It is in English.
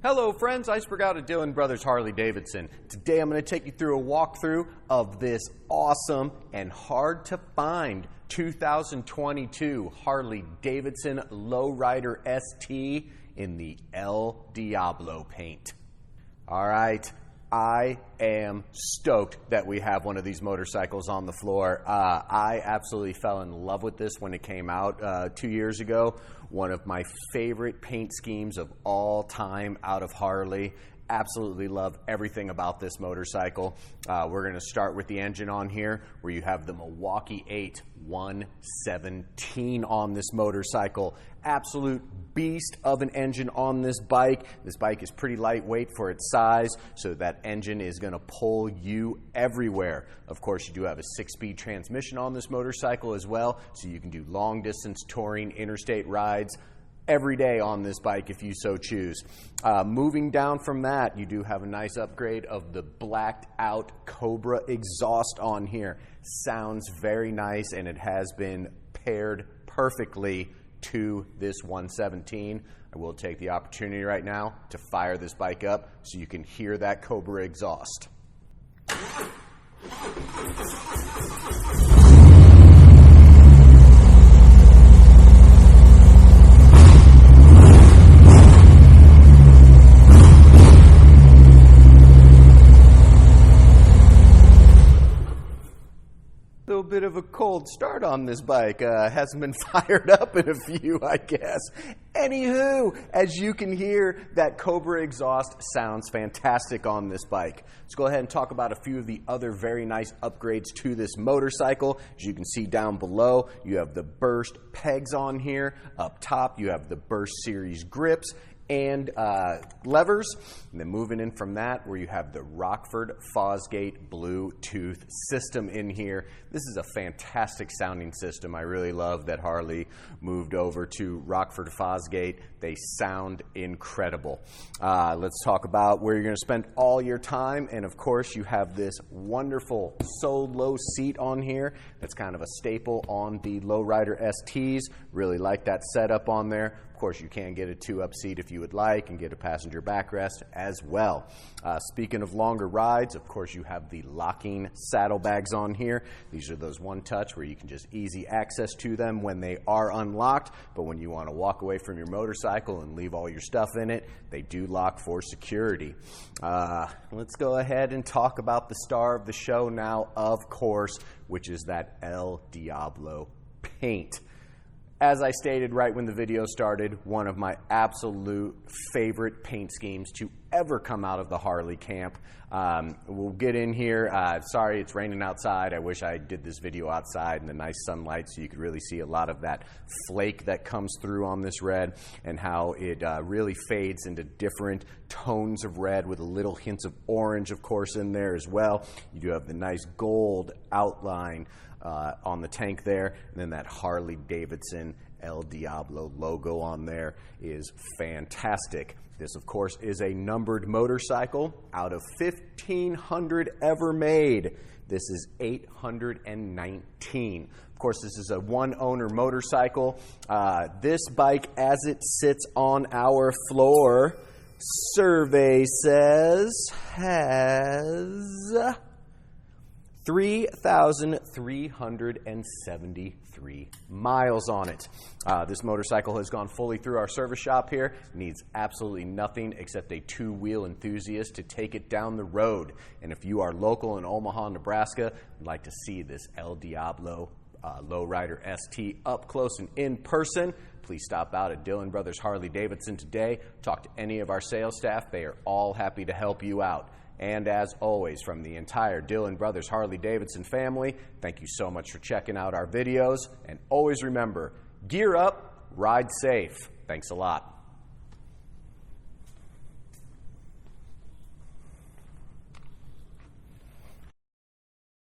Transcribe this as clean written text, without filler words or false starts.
Hello friends, Iceberg out of Dillon Brothers Harley-Davidson. Today I'm going to take you through a walkthrough of this awesome and hard to find 2022 Harley-Davidson Lowrider ST in the El Diablo paint. Alright, I am stoked that we have one of these motorcycles on the floor. I absolutely fell in love with this when it came out 2 years ago. One of my favorite paint schemes of all time out of Harley. Absolutely love everything about this motorcycle. We're going to start with the engine on here, where you have the Milwaukee 8 117 on this motorcycle. Absolute beast of an engine on this bike. This bike is pretty lightweight for its size, so that engine is going to pull you everywhere. Of course, you do have a 6-speed transmission on this motorcycle as well, so you can do long distance touring, interstate rides every day on this bike if you so choose. Moving down from that, you do have a nice upgrade of the blacked out Cobra exhaust on here. Sounds very nice, and it has been paired perfectly to this 117. I will take the opportunity right now to fire this bike up so you can hear that Cobra exhaust. Bit of a cold start on this bike. Hasn't been fired up in a few, I guess. Anywho, as you can hear, that Cobra exhaust sounds fantastic on this bike. Let's go ahead and talk about a few of the other very nice upgrades to this motorcycle. As you can see down below, you have the Burst pegs on here. Up top, you have the Burst Series grips and levers. And then moving in from that, where you have the Rockford Fosgate Bluetooth system in here. This is a fantastic sounding system. I really love that Harley moved over to Rockford Fosgate. They sound incredible. Let's talk about where you're going to spend all your time. And of course, you have this wonderful solo seat on here. That's kind of a staple on the Lowrider STs. Really like that setup on there. Of course, you can get a 2-up seat if you would like, and get a passenger backrest as well. Speaking of longer rides, of course, you have the locking saddlebags on here. These are those one-touch where you can just easy access to them when they are unlocked, but when you want to walk away from your motorcycle and leave all your stuff in it, they do lock for security. Let's go ahead and talk about the star of the show now, of course, which is that El Diablo paint. As I stated right when the video started, one of my absolute favorite paint schemes to ever come out of the Harley camp. We'll get in here. Sorry, it's raining outside. I wish I did this video outside in the nice sunlight so you could really see a lot of that flake that comes through on this red, and how it really fades into different tones of red with a little hints of orange, of course, in there as well. You do have the nice gold outline on the tank there, and then that Harley-Davidson El Diablo logo on there is fantastic. This, of course, is a numbered motorcycle. Out of 1,500 ever made, this is 819. Of course, this is a one-owner motorcycle. This bike, as it sits on our floor, survey says has 3,373 miles on it. This motorcycle has gone fully through our service shop here. Needs absolutely nothing except a 2-wheel enthusiast to take it down the road. And if you are local in Omaha, Nebraska, and like to see this El Diablo Lowrider ST up close and in person, please stop out at Dillon Brothers Harley-Davidson today. Talk to any of our sales staff. They are all happy to help you out. And as always, from the entire Dillon Brothers Harley-Davidson family, thank you so much for checking out our videos. And always remember, gear up, ride safe. Thanks a lot.